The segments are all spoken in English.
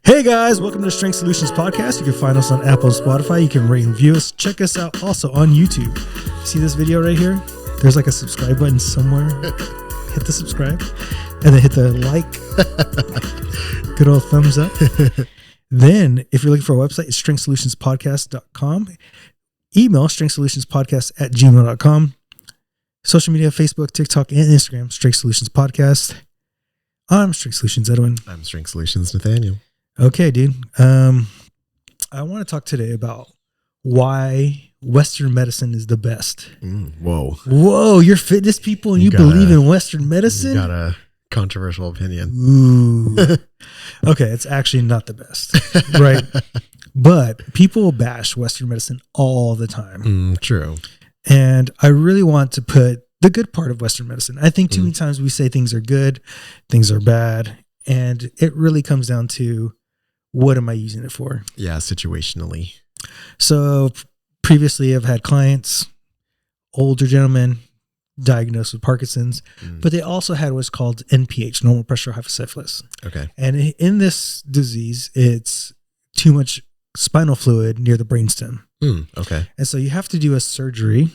Hey guys, welcome to the Strength Solutions Podcast. You can find us on Apple and Spotify. You can rate and review us. Check us out also on YouTube. See this video right here? There's like a subscribe button somewhere. Hit the subscribe and then hit the like. Good old thumbs up. Then, if you're looking for a website, it's strengthsolutionspodcast.com. Email strengthsolutionspodcast@gmail.com. Social media, Facebook, TikTok, and Instagram, Strength Solutions Podcast. I'm Strength Solutions Edwin. I'm Strength Solutions Nathaniel. Okay, dude. I want to talk today about why Western medicine is the best. Whoa, you're fitness people and you believe in Western medicine? You got a controversial opinion. Ooh. Okay, it's actually not the best, right? But people bash Western medicine all the time. True. And I really want to put the good part of Western medicine. I think too many times we say things are good, things are bad, and it really comes down to what am I using it for? Yeah, situationally. So previously I've had clients, older gentlemen, diagnosed with Parkinson's, but they also had what's called NPH, normal pressure hypocephalus. Okay. And in this disease, it's too much spinal fluid near the brainstem. Okay. And so you have to do a surgery.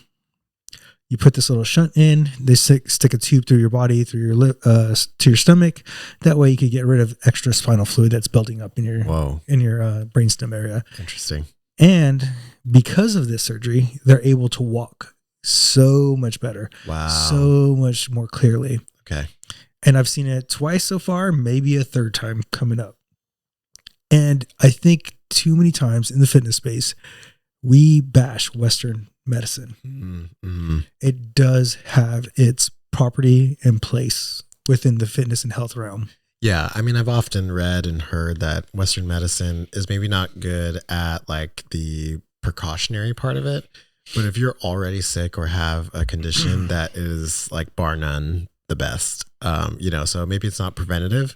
You put this little shunt in, they stick a tube through your body, through your lip, to your stomach. That way you could get rid of extra spinal fluid that's building up in your brainstem area. Interesting. And because of this surgery, they're able to walk so much better. Wow. So much more clearly. Okay. And I've seen it twice so far, maybe a third time coming up. And I think too many times in the fitness space, we bash Western medicine. It does have its property and place within the fitness and health realm. Yeah. I mean, I've often read and heard that Western medicine is maybe not good at like the precautionary part of it. But if you're already sick or have a condition that is like bar none, the best, so maybe it's not preventative,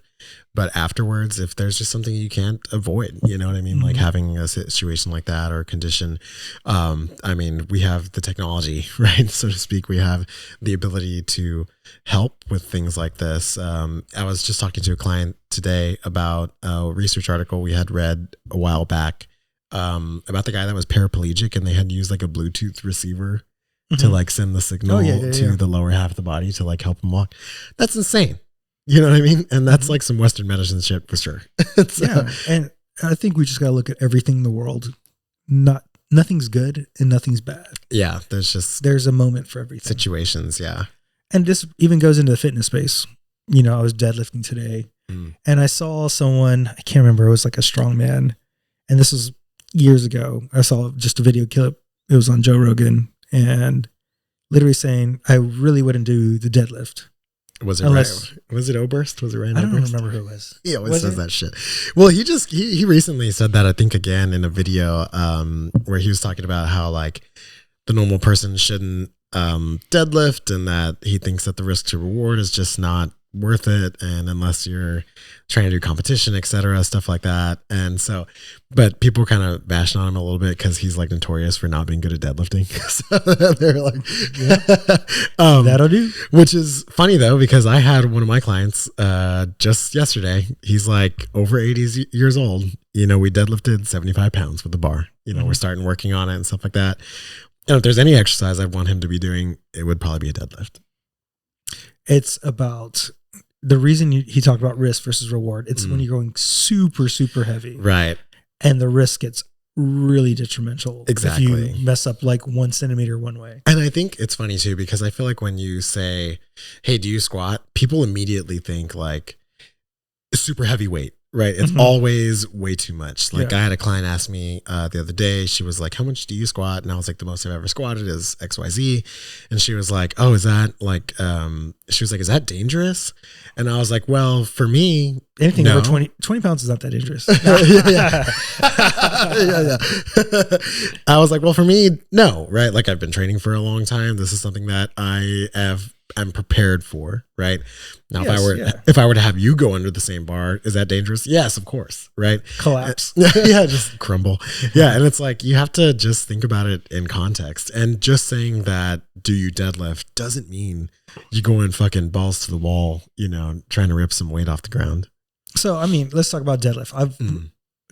but afterwards, if there's just something you can't avoid, you know what I mean? Like having a situation like that or a condition, we have the technology, right? So to speak, we have the ability to help with things like this. I was just talking to a client today about a research article we had read a while back, about the guy that was paraplegic and they had used like a Bluetooth receiver to like send the signal to the lower half of the body to like help him walk. That's insane. You know what I mean? And that's like some Western medicine shit for sure. And I think we just got to look at everything in the world. Nothing's good and nothing's bad. Yeah. There's a moment for everything. Situations. Yeah. And this even goes into the fitness space. I was deadlifting today and I saw someone, I can't remember, it was like a strong man. And this was years ago. I saw just a video clip. It was on Joe Rogan and literally saying, I really wouldn't do the deadlift. Was it Oberst? Was it Ryan Oberst? I don't remember who it was. He always says that shit. Well, he recently said that, I think, again in a video where he was talking about how like the normal person shouldn't deadlift and that he thinks that the risk to reward is just not worth it, and unless you're trying to do competition, etc., stuff like that. And so, but people kind of bashing on him a little bit because he's like notorious for not being good at deadlifting. So they're like, that'll do. Which is funny though, because I had one of my clients just yesterday. He's like over 80 years old. We deadlifted 75 pounds with the bar. We're starting working on it and stuff like that. And if there's any exercise I want him to be doing, it would probably be a deadlift. It's about the reason he talked about risk versus reward. It's when you're going super, super heavy. Right. And the risk gets really detrimental. Exactly. If you mess up like 1 centimeter one way. And I think it's funny too, because I feel like when you say, hey, do you squat? People immediately think like super heavy weight. Right. It's always way too much. Like I had a client ask me the other day, she was like, how much do you squat? And I was like, the most I've ever squatted is XYZ. And she was like, oh, is that like, she was like, is that dangerous? And I was like, well, for me, anything over 20 pounds is not that dangerous. I was like, well, for me, no. Right. Like I've been training for a long time. This is something that I'm prepared for, right? Now, if I were to have you go under the same bar, is that dangerous? Yes, of course, right? Collapse. Yeah, just crumble. Yeah, and it's like you have to just think about it in context. And just saying that, do you deadlift doesn't mean you go in fucking balls to the wall, trying to rip some weight off the ground. So, I mean, let's talk about deadlift. I've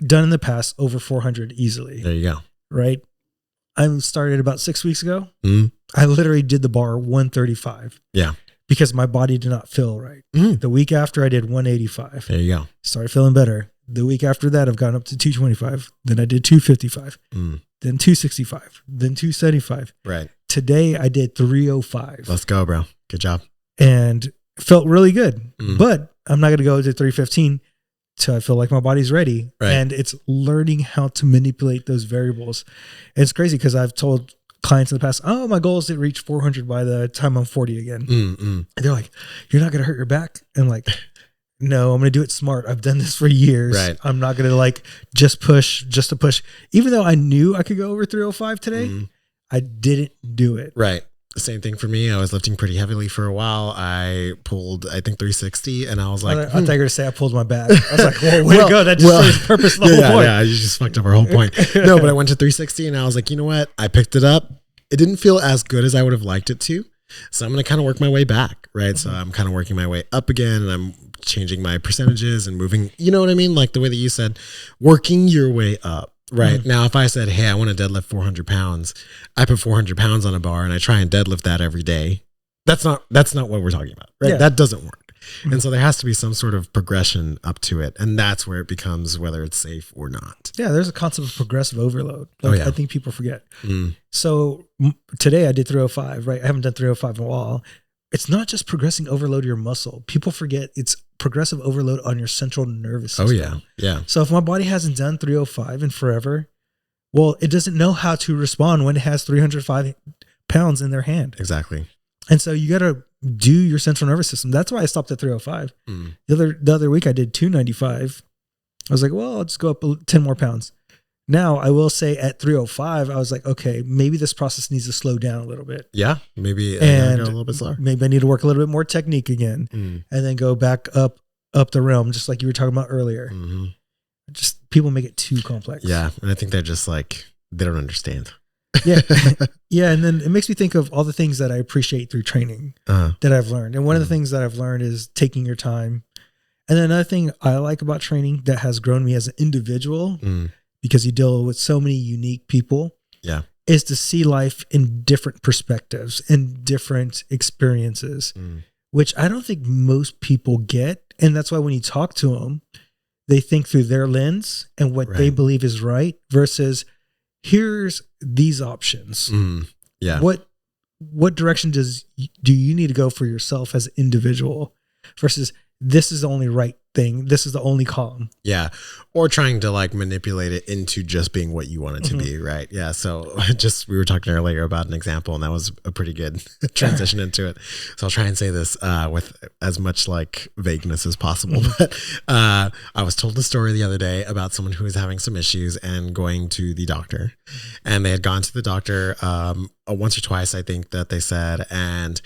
done in the past over 400 easily. There you go. Right? I started about 6 weeks ago. I literally did the bar 135. Yeah. Because my body did not feel right. The week after I did 185. There you go. Started feeling better. The week after that, I've gone up to 225. Then I did 255. Then 265. Then 275. Right. Today I did 305. Let's go, bro. Good job. And felt really good. But I'm not going to go to 315 till I feel like my body's ready. Right. And it's learning how to manipulate those variables. And it's crazy because I've told clients in the past, oh, my goal is to reach 400 by the time I'm 40 again. And they're like, you're not going to hurt your back? And I'm like, no, I'm going to do it smart. I've done this for years. Right. I'm not going to like just to push. Even though I knew I could go over 305 today, I didn't do it. Right. The same thing for me. I was lifting pretty heavily for a while. I pulled, I think 360 and I was like, I thought you were going to say I pulled my back. I was like, well, way to go. That just serves purpose the whole point. Yeah, you just fucked up our whole point. No, but I went to 360 and I was like, you know what? I picked it up. It didn't feel as good as I would have liked it to. So I'm going to kind of work my way back, right? So I'm kind of working my way up again and I'm changing my percentages and moving, you know what I mean? Like the way that you said, working your way up. Right. Now, if I said, hey, I want to deadlift 400 pounds, I put 400 pounds on a bar and I try and deadlift that every day. That's not what we're talking about, right? Yeah. That doesn't work. And so there has to be some sort of progression up to it. And that's where it becomes whether it's safe or not. Yeah. There's a concept of progressive overload. Like, I think people forget. So today I did 305, right? I haven't done 305 in a while. It's not just progressing overload your muscle. People forget it's progressive overload on your central nervous system. Oh, yeah. So if my body hasn't done 305 in forever, well, it doesn't know how to respond when it has 305 pounds in their hand. Exactly. And so you got to do your central nervous system. That's why I stopped at 305. The other week I did 295. I was like, well, I'll just go up 10 more pounds. Now, I will say at 305, I was like, okay, maybe this process needs to slow down a little bit. Yeah, maybe go a little bit slower. Maybe I need to work a little bit more technique again and then go back up the realm, just like you were talking about earlier. Just people make it too complex. Yeah, and I think they're just like, they don't understand. Yeah. Yeah, and then it makes me think of all the things that I appreciate through training that I've learned. And one of the things that I've learned is taking your time. And then another thing I like about training that has grown me as an individual because you deal with so many unique people, is to see life in different perspectives and different experiences, which I don't think most people get. And that's why when you talk to them, they think through their lens and what they believe is right versus here's these options. Yeah. What direction do you need to go for yourself as an individual versus this is the only right thing. This is the only column. Yeah. Or trying to like manipulate it into just being what you want it to be. Right. Yeah. So we were talking earlier about an example and that was a pretty good transition into it. So I'll try and say this with as much like vagueness as possible. But I was told a story the other day about someone who was having some issues and going to the doctor, and they had gone to the doctor once or twice, I think that they said, and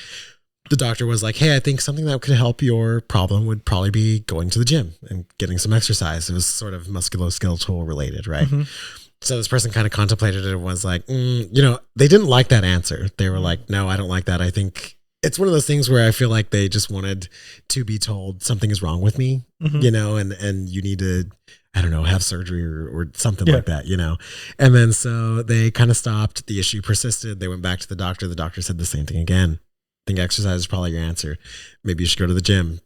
the doctor was like, hey, I think something that could help your problem would probably be going to the gym and getting some exercise. It was sort of musculoskeletal related, right? So this person kind of contemplated it and was like, they didn't like that answer. They were like, no, I don't like that. I think it's one of those things where I feel like they just wanted to be told something is wrong with me, and you need to, I don't know, have surgery or something like that, And then so they kind of stopped. The issue persisted. They went back to the doctor. The doctor said the same thing again. I think exercise is probably your answer. Maybe you should go to the gym,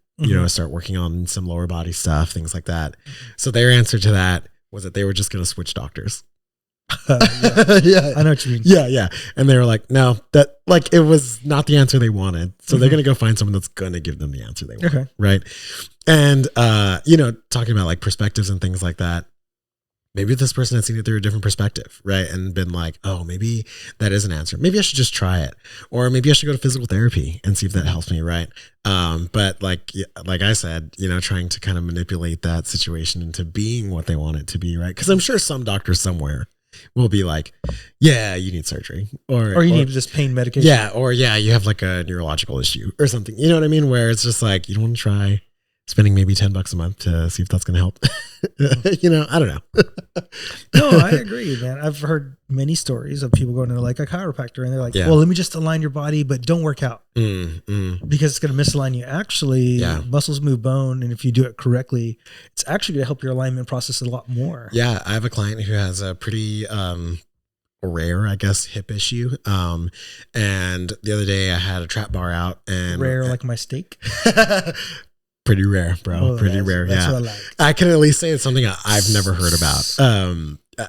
start working on some lower body stuff, things like that. So their answer to that was that they were just going to switch doctors. Yeah, I know what you mean. Yeah. And they were like, no, that like, it was not the answer they wanted. So they're going to go find someone that's going to give them the answer they want. Okay. Right. And, talking about like perspectives and things like that. Maybe this person had seen it through a different perspective, right? And been like, oh, maybe that is an answer. Maybe I should just try it. Or maybe I should go to physical therapy and see if that helps me, right? But like I said, trying to kind of manipulate that situation into being what they want it to be, right? Because I'm sure some doctor somewhere will be like, yeah, you need surgery. Or you need just pain medication. Yeah, or yeah, you have like a neurological issue or something. You know what I mean? Where it's just like, you don't want to try. spending maybe $10 a month to see if that's going to help. I don't know. No, I agree, man. I've heard many stories of people going to like a chiropractor and they're like, well, let me just align your body, but don't work out because it's going to misalign you. Actually, muscles move bone. And if you do it correctly, it's actually going to help your alignment process a lot more. Yeah. I have a client who has a pretty, rare, I guess, hip issue. And the other day I had a trap bar out and rare, like my steak. Pretty rare, bro. Pretty rare. That's what I like. I can at least say it's something I've never heard about.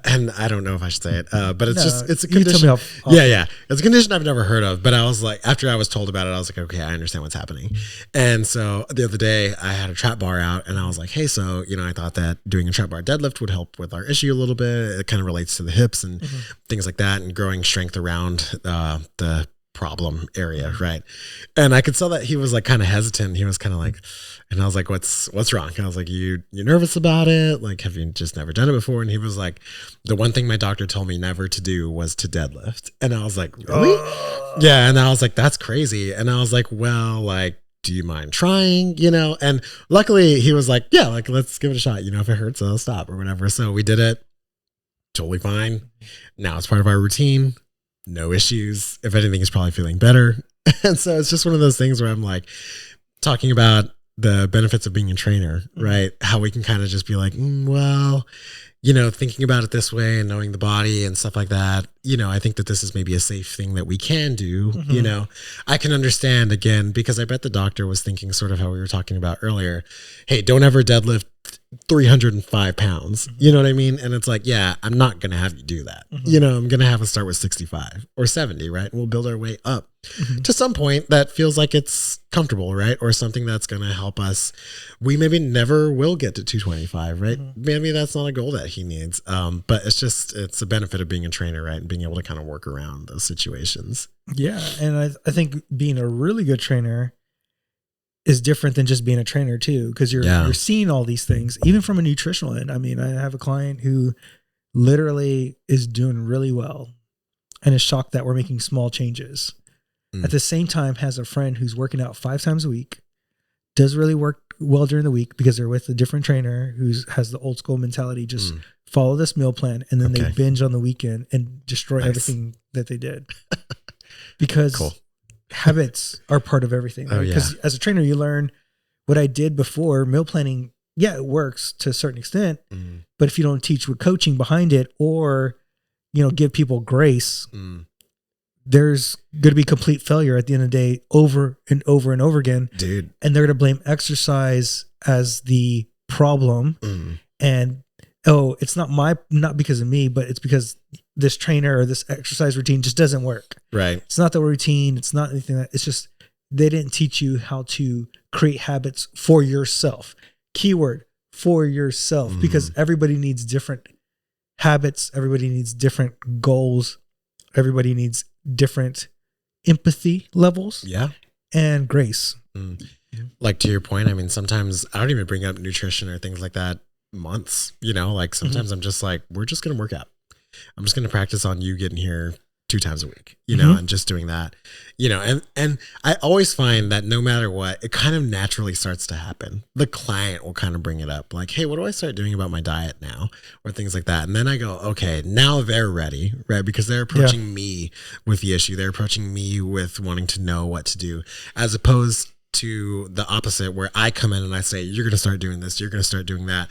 And I don't know if I should say it, but it's a condition. Yeah. It's a condition I've never heard of, but I was like, after I was told about it, I was like, okay, I understand what's happening. And so the other day I had a trap bar out and I was like, hey, so, I thought that doing a trap bar deadlift would help with our issue a little bit. It kind of relates to the hips and things like that and growing strength around the problem area. Right. And I could tell that he was like kind of hesitant. He was kind of like, and I was like, what's wrong? And I was like, you're nervous about it? Like, have you just never done it before? And he was like, the one thing my doctor told me never to do was to deadlift. And I was like, really? Yeah. And I was like, that's crazy. And I was like, well, like, do you mind trying, And luckily he was like, yeah, like, let's give it a shot. If it hurts, I'll stop or whatever. So we did it. Totally fine. Now it's part of our routine. No issues. If anything, he's probably feeling better. And so it's just one of those things where I'm like talking about the benefits of being a trainer, right? How we can kind of just be like, well, thinking about it this way and knowing the body and stuff like that, I think that this is maybe a safe thing that we can do. I can understand again, because I bet the doctor was thinking sort of how we were talking about earlier. Hey, don't ever deadlift 305 pounds. You know what I mean? And it's like, yeah, I'm not going to have you do that. I'm going to have us start with 65 or 70, right? And we'll build our way up to some point that feels like it's comfortable, right? Or something that's going to help us. We maybe never will get to 225, right? Maybe that's not a goal that he needs. But it's a benefit of being a trainer, right? And being able to kind of work around those situations. Yeah. And I think being a really good trainer is different than just being a trainer too, because you're seeing all these things, even from a nutritional end. I mean, I have a client who literally is doing really well and is shocked that we're making small changes. At the same time, has a friend who's working out 5 times a week, does really work well during the week because they're with a different trainer who has the old school mentality, just follow this meal plan, and then they binge on the weekend and destroy everything that they did. Because habits are part of everything. Right? Because as a trainer, you learn what I did before. Meal planning, it works to a certain extent, but if you don't teach with coaching behind it, or give people grace, there's going to be complete failure at the end of the day, over and over and over again, dude. And they're going to blame exercise as the problem, and it's not because of me, but it's because this trainer or this exercise routine just doesn't work. Right. It's not the routine. It's not anything it's just, they didn't teach you how to create habits for yourself. Keyword, for yourself, because everybody needs different habits. Everybody needs different goals. Everybody needs different empathy levels. Yeah. And grace. Like, to your point, I mean, sometimes I don't even bring up nutrition or things like that months, like sometimes I'm just like, we're just going to work out. I'm just going to practice on you getting here 2 times a week, and just doing that, and I always find that no matter what, it kind of naturally starts to happen. The client will kind of bring it up like, hey, what do I start doing about my diet now? Or things like that. And then I go, okay, now they're ready, right? Because they're approaching me with the issue. They're approaching me with wanting to know what to do, as opposed to the opposite, where I come in and I say, you're going to start doing this, you're going to start doing that.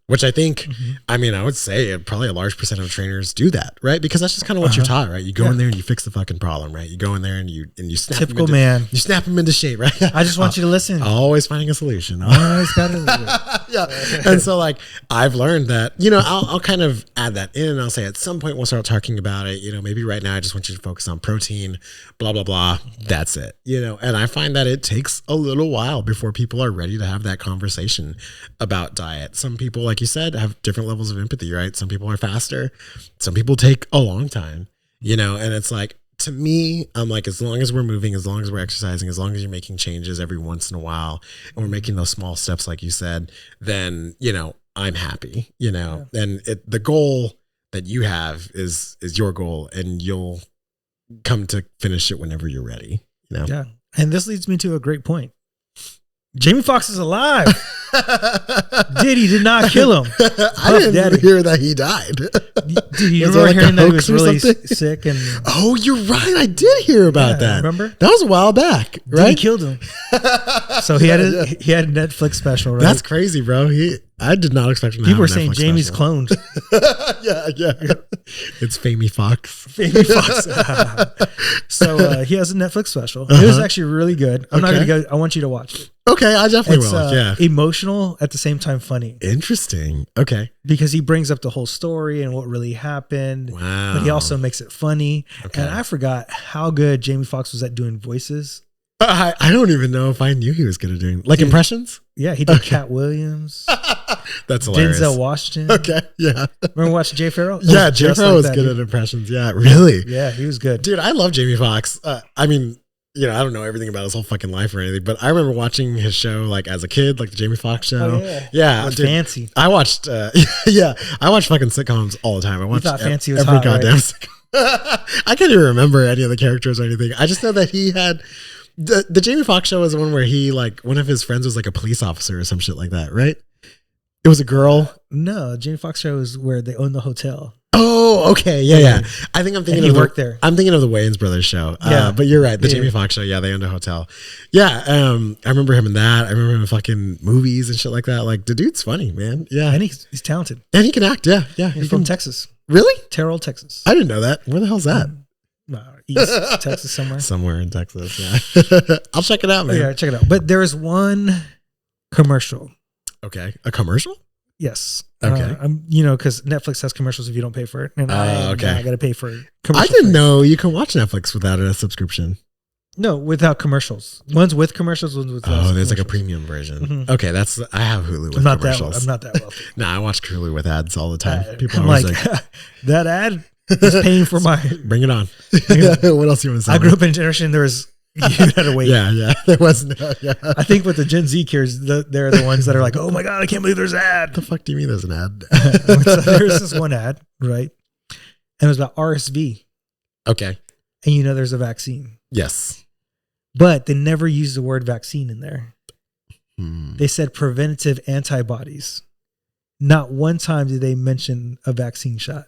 Which I think, I mean, I would say probably a large percent of trainers do that, right? Because that's just kind of what you're taught, right? You go in there and you fix the fucking problem, right? You go in there and you snap typical man. You snap them into shape, right? I just want you to listen. Always finding a solution. Always got to yeah. And so like, I've learned that, I'll kind of add that in, and I'll say at some point we'll start talking about it. Maybe right now I just want you to focus on protein, blah, blah, blah. That's it. And I find that it takes a little while before people are ready to have that conversation about diet. Some people, like you said, have different levels of empathy, right? Some people are faster. Some people take a long time, and it's like, to me, I'm like, as long as we're moving, as long as we're exercising, as long as you're making changes every once in a while, and we're making those small steps, like you said, then, I'm happy, and the goal that you have is your goal, and you'll come to finish it whenever you're ready, Yeah. And this leads me to a great point. Jamie Foxx is alive. Diddy did not kill him. I didn't hear that he died. Dude, you remember hearing that he was really sick? And oh, you're right. I did hear about that. Remember? That was a while back, right? Diddy killed him. So he had a Netflix special, right? That's crazy, bro. I did not expect him to People were have a saying Netflix Jamie's special. cloned. yeah. It's Famey Fox. Famey Fox. So he has a Netflix special. It was actually really good. I'm not going to go. I want you to watch it. Okay, I definitely will. Yeah. Emotional at the same time funny. Interesting. Okay. Because he brings up the whole story and what really happened. Wow. But he also makes it funny. Okay. And I forgot how good Jamie Foxx was at doing voices. I don't even know if I knew he was good at doing impressions. Yeah, he did Cat Williams. That's hilarious. Denzel Washington. Okay, yeah. Remember watching Jay Farrell? Yeah, Jay Farrell was good at impressions. Yeah, really. Yeah, he was good. Dude, I love Jamie Foxx. I mean, I don't know everything about his whole fucking life or anything, but I remember watching his show as a kid, the Jamie Foxx show. Oh, yeah, dude, fancy. I watched, I watched fucking sitcoms all the time. I watched fancy was every hot, goddamn right? sitcom. I can't even remember any of the characters or anything. I just know that he had. The Jamie Foxx show was the one where he one of his friends was a police officer or some shit like that, right? It was a girl. No, Jamie Foxx show is where they own the hotel. Oh, okay, yeah. I think I'm thinking of worked there. I'm thinking of the Wayans Brothers show. Yeah, but you're right. The Jamie Foxx show. Yeah, they owned a hotel. Yeah, I remember him in that. I remember him in fucking movies and shit like that. The dude's funny, man. Yeah, and he's talented. And he can act. Yeah. He's from Texas. Really? Terrell, Texas. I didn't know that. Where the hell's that? East Texas somewhere. Somewhere in Texas, yeah. I'll check it out, man. Yeah, check it out. But there is one commercial. Okay. A commercial? Yes. Okay. Because Netflix has commercials if you don't pay for it. And I got to pay for commercials. I didn't know you can watch Netflix without a subscription. No, without commercials. One's with commercials, one's without Oh, there's commercials. a premium version. Mm-hmm. Okay, I have Hulu with commercials. I'm not that wealthy. No, I watch Hulu with ads all the time. People I'm are always that ad is paying for my... Bring it on. What else you want to say? I grew up in a generation, you had to wait. Yeah. There was no, yeah. I think with the Gen Z kids, they're the ones that are like, oh my God, I can't believe there's an ad. What the fuck do you mean there's an ad? So there's this one ad, right? And it was about RSV. Okay. And there's a vaccine. Yes. But they never used the word vaccine in there. Hmm. They said preventative antibodies. Not one time did they mention a vaccine shot.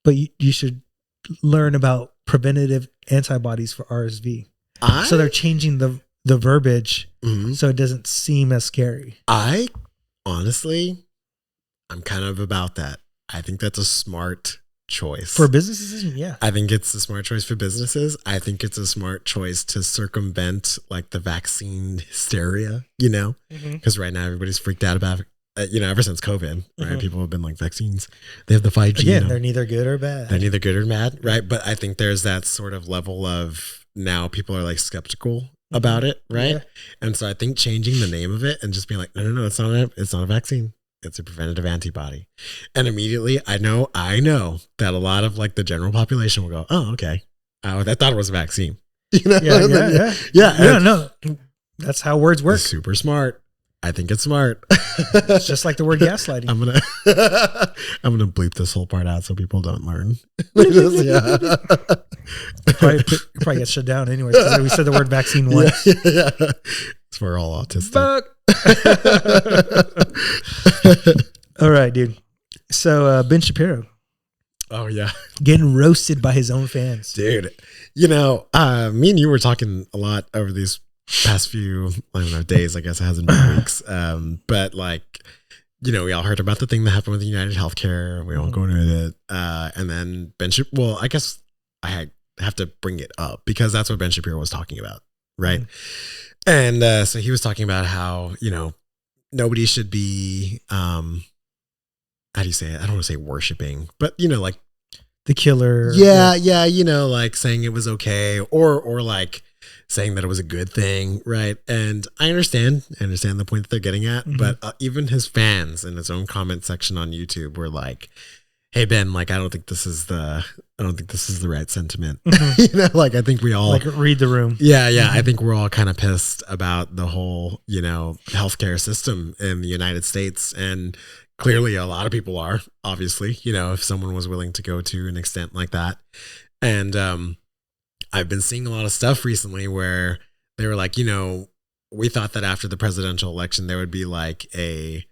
But you should learn about preventative antibodies for RSV. So they're changing the verbiage so it doesn't seem as scary. Honestly, I'm kind of about that. I think that's a smart choice. For businesses, yeah. I think it's a smart choice for businesses. I think it's a smart choice to circumvent the vaccine hysteria, because right now everybody's freaked out about ever since COVID, right? People have been vaccines. They have the 5G. Again, they're neither good or bad. They're neither good or bad, right? But I think there's that sort of level of now people are skeptical about it, right? Yeah. And so I think changing the name of it and just being no, it's not a vaccine. It's a preventative antibody. And immediately I know that a lot of the general population will go, oh, okay. I thought it was a vaccine. Yeah. No. That's how words work. It's super smart. I think it's smart. It's just like the word gaslighting. I'm gonna bleep this whole part out so people don't learn. Probably get shut down anyways because we said the word vaccine once. Yeah. We're all autistic. Fuck. All right, dude. So Ben Shapiro. Oh yeah, getting roasted by his own fans, dude. Me and you were talking a lot over these past few, days. I guess it hasn't been weeks. But we all heard about the thing that happened with United Healthcare. We won't go into it. And then Ben Shapiro. Well, I guess I have to bring it up because that's what Ben Shapiro was talking about, right? And so he was talking about how nobody should be how do you say it? I don't want to say worshiping, but the killer. Yeah. Saying it was okay or saying that it was a good thing, right? And I understand the point that they're getting at, but even his fans in his own comment section on YouTube were like, "Hey Ben, I don't think this is the right sentiment." I think we all read the room. Yeah. I think we're all kind of pissed about the whole healthcare system in the United States, and clearly a lot of people are. Obviously, if someone was willing to go to an extent like that, and I've been seeing a lot of stuff recently where they were we thought that after the presidential election, there would be like a,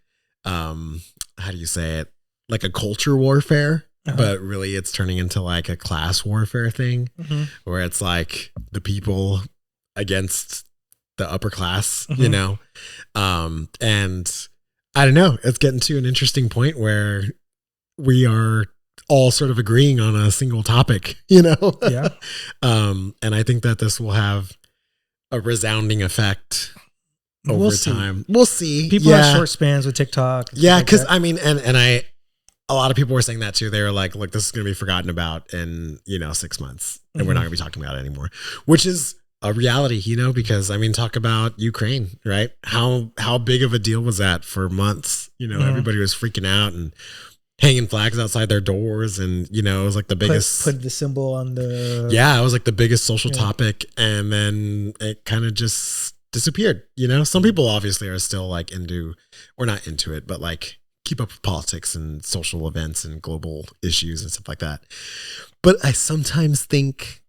how do you say it? Like a culture warfare, but really it's turning into like a class warfare thing where it's like the people against the upper class, you know? And I don't know, it's getting to an interesting point where we are all sort of agreeing on a single topic, you know? Yeah. And I think that this will have a resounding effect over time. We'll see. People have short spans with TikTok. Yeah, because I mean, and a lot of people were saying that too. They were like, look, this is going to be forgotten about in, 6 months and we're not going to be talking about it anymore, which is a reality, because I mean, talk about Ukraine, right? How big of a deal was that for months? Everybody was freaking out and hanging flags outside their doors. And, it was like the biggest. Put the symbol on the. Yeah, it was like the biggest social topic. And then it kind of just disappeared. Some people obviously are still like not into it, but like keep up with politics and social events and global issues and stuff like that. But I sometimes think,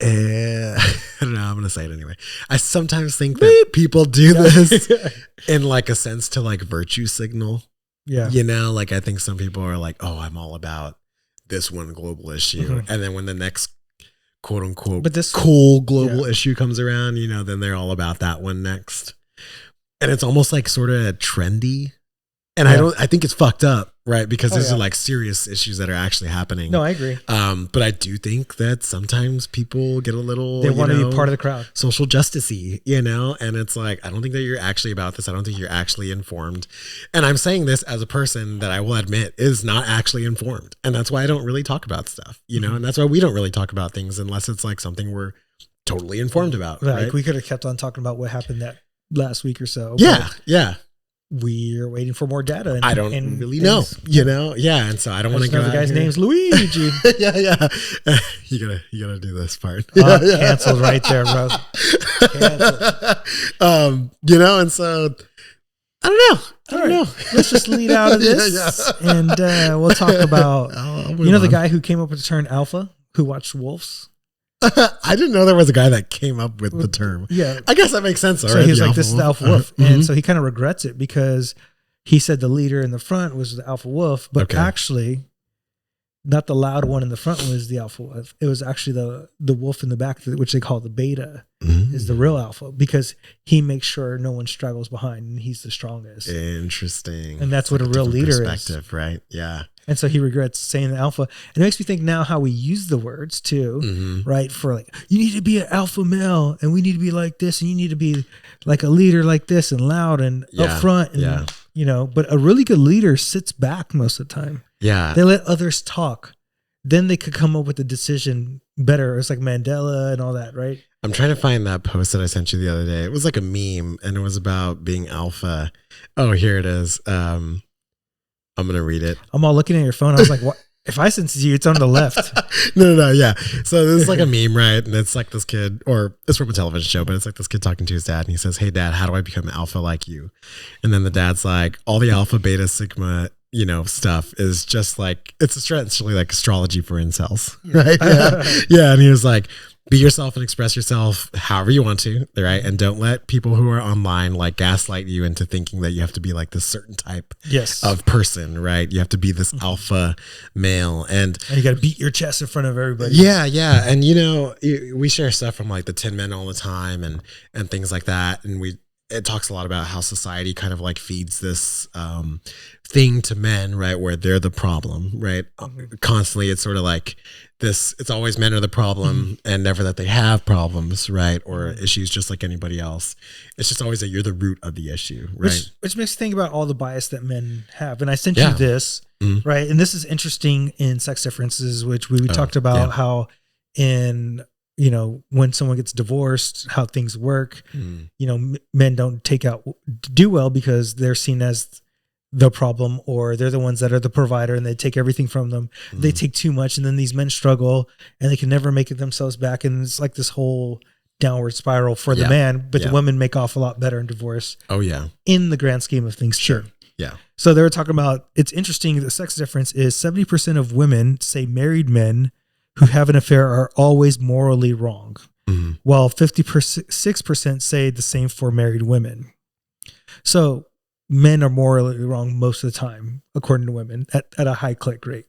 I don't know, I'm going to say it anyway. I sometimes think that people do this in like a sense to like virtue signal. Yeah. Like I think some people are like, oh, I'm all about this one global issue. And then when the next quote unquote cool global issue comes around, then they're all about that one next. And it's almost like sort of trendy. And I think it's fucked up, right? Because these are like serious issues that are actually happening. No, I agree. But I do think that sometimes people get a little, they want to be part of the crowd, social justice-y, and it's like, I don't think that you're actually about this. I don't think you're actually informed. And I'm saying this as a person that I will admit is not actually informed. And that's why I don't really talk about stuff, and that's why we don't really talk about things unless it's like something we're totally informed about. Like right? we could have kept on talking about what happened that last week or so. Yeah. Yeah. We're waiting for more data. I don't really know, Yeah. And so I don't want to go. The guy's name's Luigi. Yeah. You gotta do this part. Canceled right there, bro. Canceled. And so I don't know. Let's just lead out of this and we'll talk about, the guy who came up with the term alpha, who watched Wolves. I didn't know there was a guy that came up with the term. Yeah. I guess that makes sense. So he was like, this is the alpha wolf. And so he kind of regrets it because he said the leader in the front was the alpha wolf, but actually not the loud one in the front was the alpha wolf. It was actually the wolf in the back, which they call the beta, is the real alpha because he makes sure no one struggles behind and he's the strongest. Interesting. And that's what a real leader is. Right? Yeah. And so he regrets saying the alpha. And it makes me think now how we use the words too, right? For like, you need to be an alpha male and we need to be like this and you need to be like a leader like this and loud and up front. And, but a really good leader sits back most of the time. Yeah. They let others talk. Then they could come up with a decision better. It's like Mandela and all that, right? I'm trying to find that post that I sent you the other day. It was like a meme and it was about being alpha. Oh, here it is. I'm going to read it. I'm all looking at your phone. I was like, what? If I send it to you, it's on the left. No. Yeah. So this is like a meme, right? And it's like this kid, or it's from a television show, but it's like this kid talking to his dad. And he says, hey, Dad, how do I become alpha like you? And then the dad's like, all the alpha, beta, sigma, stuff is just like, it's essentially like astrology for incels, right? Yeah. And he was like, be yourself and express yourself however you want to, right? And don't let people who are online like gaslight you into thinking that you have to be like this certain type of person, right? You have to be this alpha male and you got to beat your chest in front of everybody. Yeah. And we share stuff from like the Tin Men all the time and things like that. And it talks a lot about how society kind of like feeds this thing to men, right? Where they're the problem, right? Constantly, it's sort of like this, it's always men are the problem and never that they have problems, right? Or issues just like anybody else. It's just always that you're the root of the issue, right? Which makes you think about all the bias that men have. And I sent you this, right? And this is interesting in sex differences, which we talked about how in when someone gets divorced, how things work, men don't do well because they're seen as the problem or they're the ones that are the provider and they take everything from them. They take too much and then these men struggle and they can never make it themselves back. And it's like this whole downward spiral for the man, but the women make off a lot better in divorce. Oh yeah. In the grand scheme of things. Sure. Yeah. So they were talking about, it's interesting. The sex difference is 70% of women say married men who have an affair are always morally wrong. while 56% say the same for married women. So men are morally wrong most of the time, according to women, at a high click rate.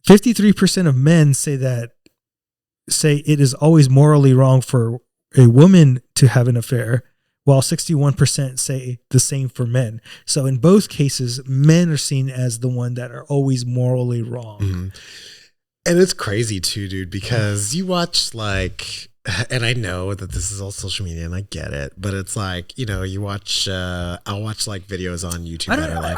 53% of men say it is always morally wrong for a woman to have an affair, while 61% say the same for men. So in both cases, men are seen as the one that are always morally wrong. Mm-hmm. And it's crazy too, dude, because you watch and I know that this is all social media and I get it, but it's like, you watch, I'll watch videos on YouTube.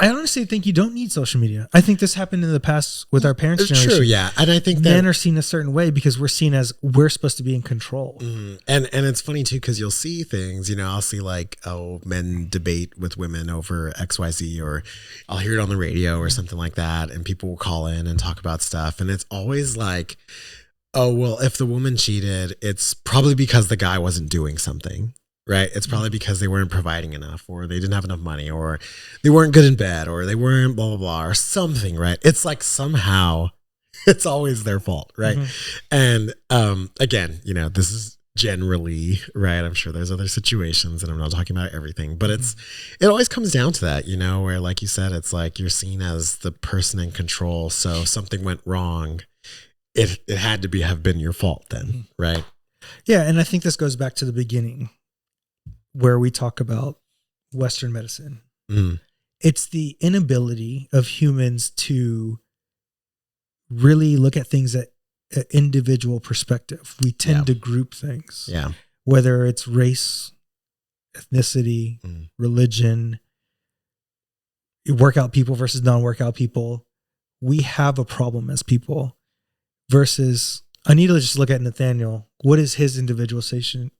I honestly think you don't need social media. I think this happened in the past with our parents' generation. True, yeah. And I think that men are seen a certain way because we're seen as we're supposed to be in control. And it's funny too, because you'll see things, I'll see men debate with women over XYZ, or I'll hear it on the radio or something like that. And people will call in and talk about stuff. And it's always like, oh, well, if the woman cheated, it's probably because the guy wasn't doing something, right? It's probably because they weren't providing enough, or they didn't have enough money, or they weren't good in bed, or they weren't blah, blah, blah, or something, right? It's like somehow it's always their fault, right? And again, this is generally, right? I'm sure there's other situations and I'm not talking about everything, but it always comes down to that, where like you said, it's like you're seen as the person in control. So if something went wrong, it had to have been your fault then, right? Yeah, and I think this goes back to the beginning where we talk about Western medicine. It's the inability of humans to really look at things at an individual perspective. We tend to group things. Yeah. Whether it's race, ethnicity, religion, workout people versus non-workout people. We have a problem as people. Versus, I need to just look at Nathaniel. What is his individual situation?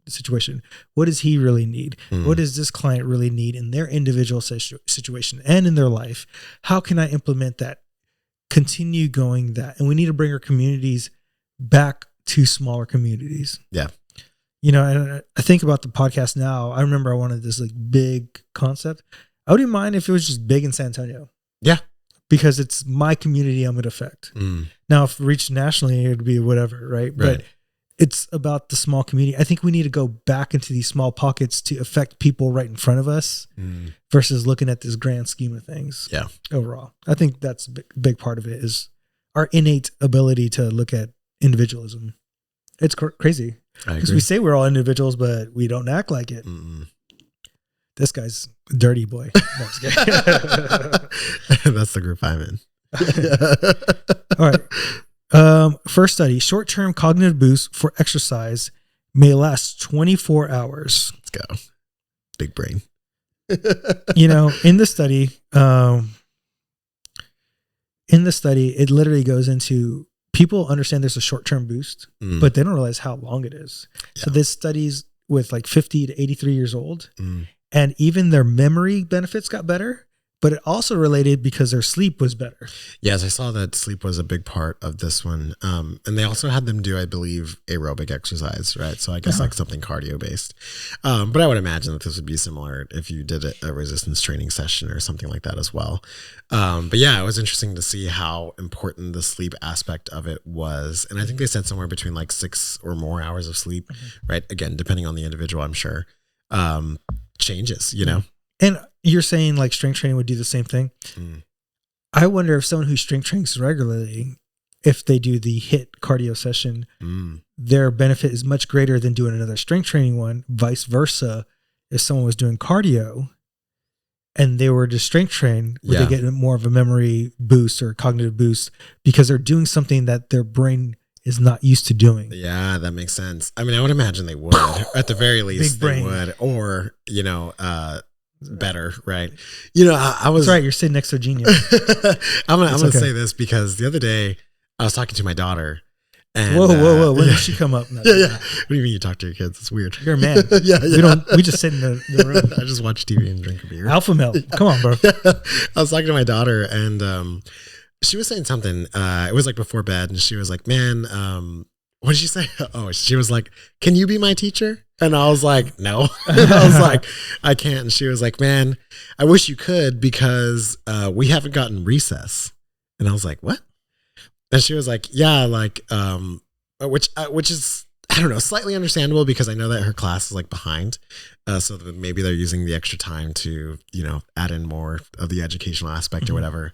What does he really need? What does this client really need in their individual situation and in their life? How can I implement that? Continue going that. And we need to bring our communities back to smaller communities. Yeah. And I think about the podcast now. I remember I wanted this big concept. I wouldn't mind if it was just big in San Antonio. Yeah. Because it's my community I'm going to affect. Now, if it reached nationally, it would be whatever, right? But it's about the small community. I think we need to go back into these small pockets to affect people right in front of us versus looking at this grand scheme of things. Yeah. Overall, I think that's a big part of it is our innate ability to look at individualism. It's crazy because we say we're all individuals, but we don't act like it. This guy's a dirty boy. That's the group I'm in. All right. First study, short-term cognitive boost for exercise may last 24 hours. Let's go. Big brain. In the study, it literally goes into people understand there's a short-term boost, but they don't realize how long it is. Yeah. So this study's with 50 to 83 years old. And even their memory benefits got better, but it also related because their sleep was better. Yes, I saw that sleep was a big part of this one. And they also had them do, I believe, aerobic exercise, right? So I guess something cardio based. But I would imagine that this would be similar if you did a resistance training session or something like that as well. But yeah, it was interesting to see how important the sleep aspect of it was. And I think they said somewhere between 6 or more hours of sleep, right? Again, depending on the individual, I'm sure. Changes, And you're saying strength training would do the same thing. I wonder if someone who strength trains regularly, if they do the HIIT cardio session, their benefit is much greater than doing another strength training one. Vice versa, if someone was doing cardio and they were to strength train, would they get more of a memory boost or cognitive boost because they're doing something that their brain is not used to doing? Yeah, that makes sense. I mean, I would imagine they would. At the very least, they would. Or, better, right? I was... That's right, you're sitting next to a genius. I'm going to say this because the other day I was talking to my daughter. And, whoa. When did she come up? Yeah. What do you mean you talk to your kids? It's weird. You're a man. Yeah. We just sit in the room. I just watch TV and drink a beer. Alpha male. Come on, bro. I was talking to my daughter and she was saying something. It was before bed and she was like, man, what did she say? Oh, she was like, can you be my teacher? And I was like, no. I was like, I can't. And she was like, man, I wish you could because we haven't gotten recess. And I was like, what? And she was like, yeah, which is I don't know, slightly understandable because I know that her class is like behind. So that maybe they're using the extra time to, add in more of the educational aspect or whatever.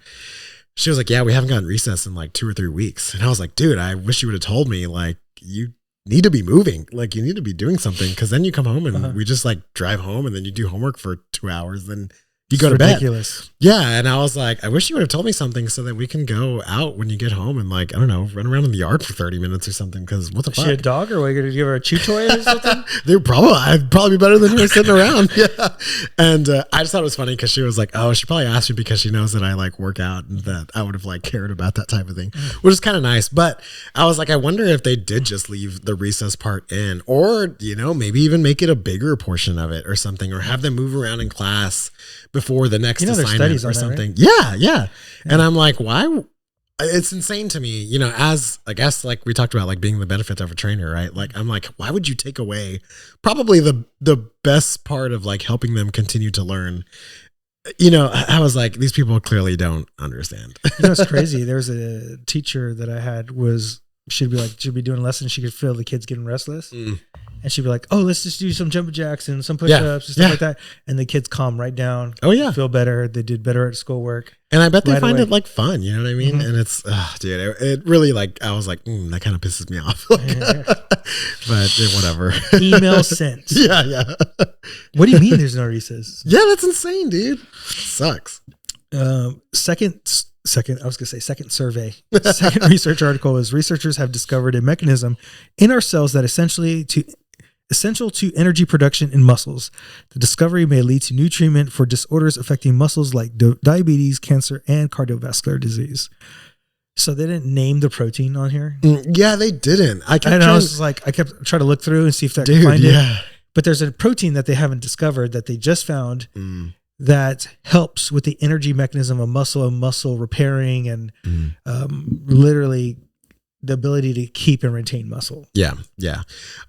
She was like, yeah, we haven't gotten recess in like 2 or 3 weeks. And I was like, dude, I wish you would have told me, like, you need to be moving. Like, you need to be doing something. Cause then you come home and we just like drive home and then you do homework for 2 hours. Then you go to ridiculous. bed. Yeah. And I was like, I wish you would have told me something so that we can go out when you get home and like, I don't know, run around in the yard for 30 minutes or something. Cause what the fuck? Is she a dog or are you going to give her a chew toy or something? I'd probably be better than her sitting around. Yeah. And I just thought it was funny because she was like, oh, she probably asked me because she knows that I like work out and that I would have like cared about that type of thing, which is kind of nice. But I was like, I wonder if they did just leave the recess part in or, maybe even make it a bigger portion of it or something, or have them move around in class before the next assignment or something. Right? Yeah. And I'm like, why? It's insane to me, as I guess, like we talked about, like being the benefit of a trainer, right? Like, I'm like, why would you take away probably the best part of like helping them continue to learn? I was like, these people clearly don't understand. It's crazy. There was a teacher that I had she'd be doing a lesson. She could feel the kids getting restless. And she'd be like, oh, let's just do some jumping jacks and some push-ups and stuff like that. And the kids calm right down. Oh, yeah. Feel better. They did better at schoolwork. And I bet they find it like fun. You know what I mean? And it's, dude, it really like, I was like, that kind of pisses me off. But whatever. Email sent. Yeah. What do you mean there's no recess? Yeah, that's insane, dude. Sucks. Second survey. Second research article is researchers have discovered a mechanism in our cells that essential to energy production in muscles. The discovery may lead to new treatment for disorders affecting muscles like diabetes, cancer, and cardiovascular disease. So they didn't name the protein on here. Yeah, they didn't. I kept trying to look through and see if I could find it. But there's a protein that they haven't discovered that they just found that helps with the energy mechanism of muscle and muscle repairing and literally the ability to keep and retain muscle. Yeah.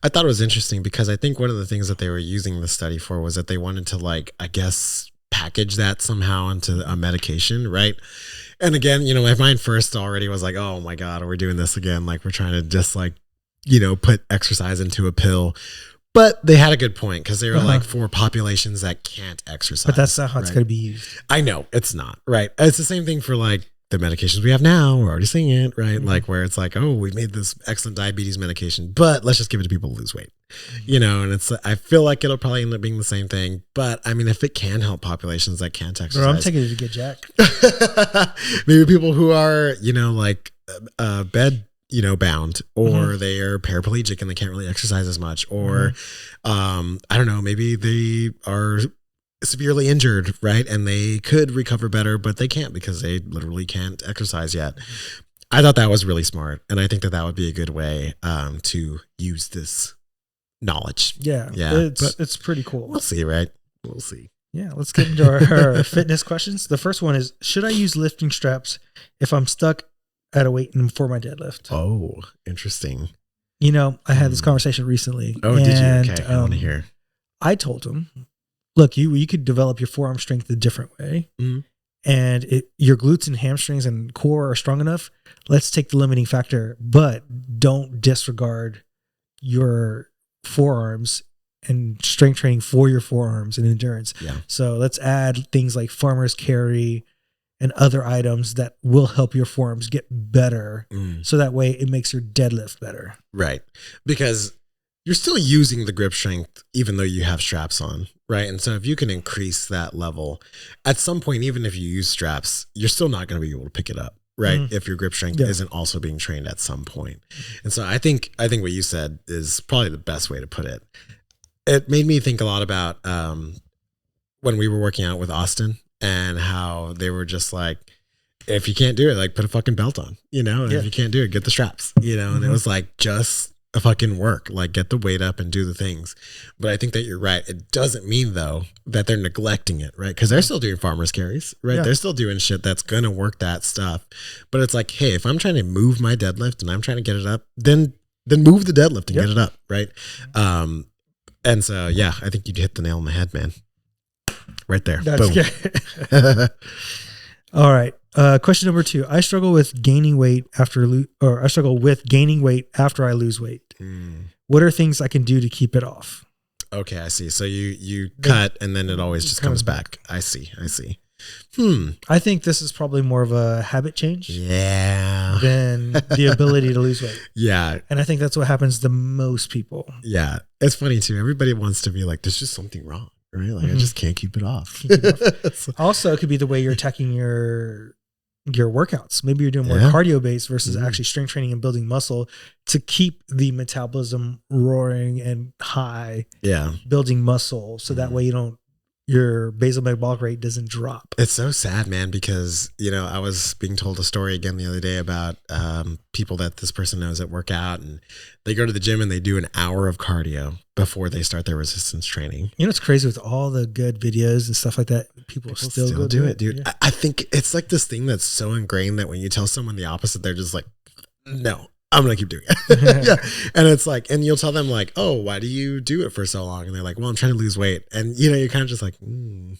I thought it was interesting because I think one of the things that they were using the study for was that they wanted to like, I guess, package that somehow into a medication, right? And again, my mind first already was like, oh my God, we're doing this again. Like we're trying to just like, put exercise into a pill. But they had a good point because they were like for populations that can't exercise. But that's not how it's going to be used. I know it's not, right? It's the same thing for like the medications we have now. We're already seeing it, right? Like where it's like, oh, we made this excellent diabetes medication, but let's just give it to people to lose weight, and it's, I feel like it'll probably end up being the same thing. But I mean, if it can help populations that can't exercise. Bro, I'm taking it to get jacked. Maybe people who are, like bed bound, or they are paraplegic and they can't really exercise as much, or I don't know, maybe they are severely injured, right? And they could recover better, but they can't because they literally can't exercise yet. I thought that was really smart. And I think that would be a good way to use this knowledge. Yeah. It's pretty cool. We'll see, right? We'll see. Yeah. Let's get into our fitness questions. The first one is, should I use lifting straps if I'm stuck at a weight for my deadlift? Oh, interesting. I had this conversation recently. Oh, did you? Okay, I want to hear. I told him, look, you could develop your forearm strength a different way. And your glutes and hamstrings and core are strong enough. Let's take the limiting factor, but don't disregard your forearms and strength training for your forearms and endurance. Yeah. So let's add things like farmer's carry and other items that will help your forearms get better. So that way it makes your deadlift better. Right. Because you're still using the grip strength, even though you have straps on. Right. And so if you can increase that level at some point, even if you use straps, you're still not going to be able to pick it up. Right. If your grip strength isn't also being trained at some point. And so I think what you said is probably the best way to put it. It made me think a lot about when we were working out with Austin and how they were just like, if you can't do it, like put a fucking belt on, and if you can't do it, get the straps, and it was like, just a fucking work, like get the weight up and do the things. But I think that you're right. It doesn't mean though that they're neglecting it, right? Because they're still doing farmers carries, right? Yeah. They're still doing shit that's going to work that stuff. But it's like, hey, if I'm trying to move my deadlift and I'm trying to get it up, then move the deadlift and get it up, right? And so, yeah, I think you'd hit the nail on the head, man. Right there. That's good. All right. Question number 2. I struggle with gaining weight after I lose weight. What are things I can do to keep it off? Okay, I see. So you cut and then it always just comes back. I see. I think this is probably more of a habit change. Yeah. Than the ability to lose weight. Yeah. And I think that's what happens to most people. Yeah. It's funny too. Everybody wants to be like, there's just something wrong, right? Like I just can't keep it off. Also, it could be the way you're attacking your workouts. Maybe you're doing more cardio based versus actually strength training and building muscle to keep the metabolism roaring and high. Yeah. Building muscle. So that way your basal metabolic rate doesn't drop. It's so sad, man, because, I was being told a story again the other day about people that this person knows that work out, and they go to the gym and they do an hour of cardio before they start their resistance training. It's crazy with all the good videos and stuff like that. People still do it, dude. Yeah. I think it's like this thing that's so ingrained that when you tell someone the opposite, they're just like, no, I'm going to keep doing it. Yeah. And it's like, and you'll tell them like, oh, why do you do it for so long? And they're like, well, I'm trying to lose weight. And you're kind of just like, And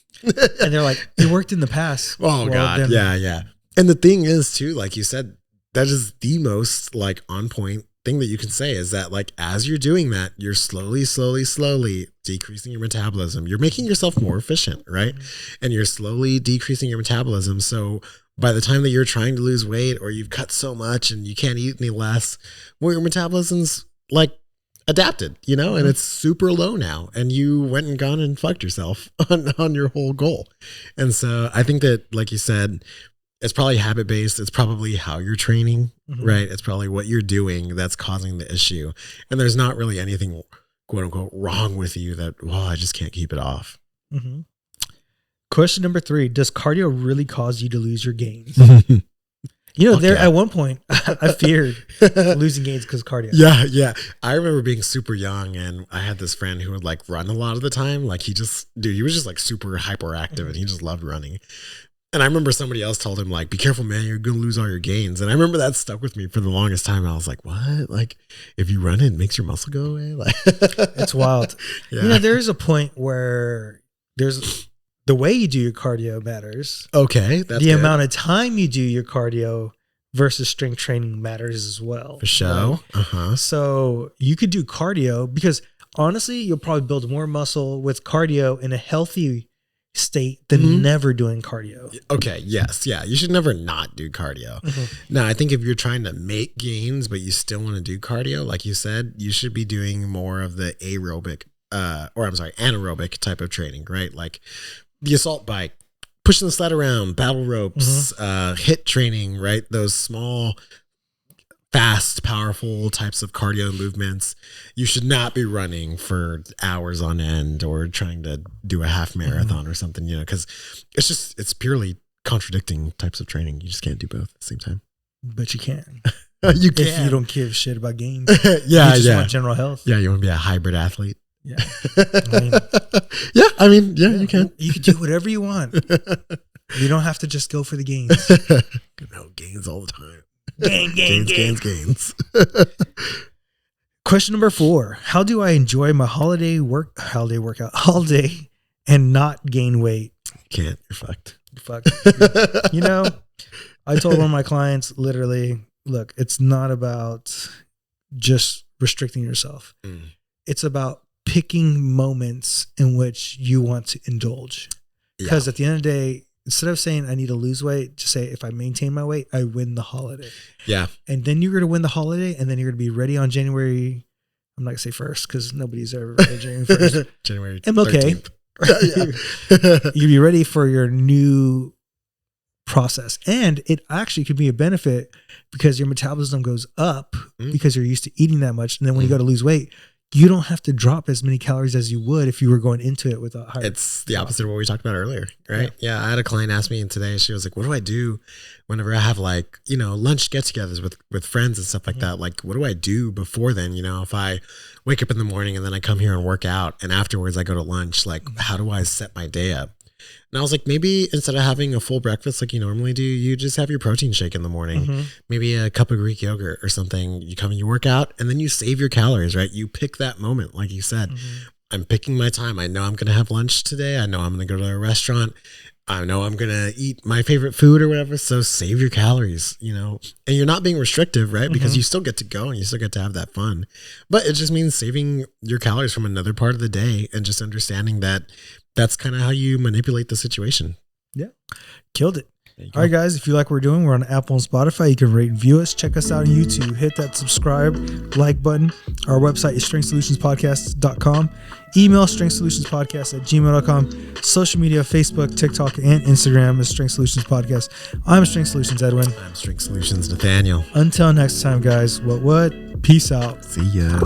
they're like, it worked in the past. Oh, well, God. Then- yeah. And the thing is too, like you said, that is the most like on point thing that you can say is that like, as you're doing that, you're slowly decreasing your metabolism. You're making yourself more efficient, right? And you're slowly decreasing your metabolism. So by the time that you're trying to lose weight or you've cut so much and you can't eat any less, well, your metabolism's like adapted, and it's super low now. And you went and gone and fucked yourself on your whole goal. And so I think that, like you said, it's probably habit based. It's probably how you're training, right? It's probably what you're doing that's causing the issue. And there's not really anything, quote unquote, wrong with you that, I just can't keep it off. Question number 3, does cardio really cause you to lose your gains? At one point, I feared losing gains because of cardio. Yeah. I remember being super young and I had this friend who would like run a lot of the time. Like he was just like super hyperactive and he just loved running. And I remember somebody else told him like, be careful, man, you're going to lose all your gains. And I remember that stuck with me for the longest time. I was like, what? Like if you run, it makes your muscle go away? Like it's wild. Yeah. There is a point where the way you do your cardio matters. Okay. That's the amount of time you do your cardio versus strength training matters as well. For sure. Right? So you could do cardio because honestly, you'll probably build more muscle with cardio in a healthy state than never doing cardio. Okay. Yes. Yeah. You should never not do cardio. Now, I think if you're trying to make gains, but you still want to do cardio, like you said, you should be doing more of the anaerobic type of training, right? Like the assault bike, pushing the sled around, battle ropes, HIIT training, right? Those small, fast, powerful types of cardio movements. You should not be running for hours on end or trying to do a half marathon or something, because it's purely contradicting types of training. You just can't do both at the same time. But you can. You can. If you don't give a shit about gains. You just want general health. Yeah, you want to be a hybrid athlete. Yeah. You can. You can do whatever you want. You don't have to just go for the gains. No, gains all the time. Gains. Question number 4. How do I enjoy my holiday workout all day and not gain weight? Can't. You're fucked. I told one of my clients literally, look, it's not about just restricting yourself. It's about picking moments in which you want to indulge. Because at the end of the day, instead of saying I need to lose weight, just say if I maintain my weight, I win the holiday. Yeah. And then you're going to win the holiday and then you're going to be ready on January. I'm not going to say 1st because nobody's ever ready on January 1st. January MLK. 13th. You'll be ready for your new process. And it actually could be a benefit because your metabolism goes up because you're used to eating that much. And then when you go to lose weight, you don't have to drop as many calories as you would if you were going into it with a higher. It's the opposite of what we talked about earlier, right? Yeah. I had a client ask me today, she was like, what do I do whenever I have like, lunch get-togethers with friends and stuff like that? Like, what do I do before then? If I wake up in the morning and then I come here and work out and afterwards I go to lunch, like, how do I set my day up? And I was like, maybe instead of having a full breakfast like you normally do, you just have your protein shake in the morning, maybe a cup of Greek yogurt or something. You come and you work out and then you save your calories, right? You pick that moment. Like you said, I'm picking my time. I know I'm going to have lunch today. I know I'm going to go to a restaurant. I know I'm going to eat my favorite food or whatever. So save your calories, you know, and you're not being restrictive, right? Because you still get to go and you still get to have that fun, but it just means saving your calories from another part of the day and just understanding that that's kind of how you manipulate the situation. Yeah. Killed it. All right, guys, if you like what we're doing, we're on Apple and Spotify. You can rate and view us. Check us out on YouTube. Hit that subscribe, like button. Our website is strengthsolutionspodcast.com. Email strengthsolutionspodcast@gmail.com. Social media, Facebook, TikTok, and Instagram is Strength Solutions Podcast. I'm Strength Solutions Edwin. I'm Strength Solutions Nathaniel. Until next time, guys, what? Peace out. See ya.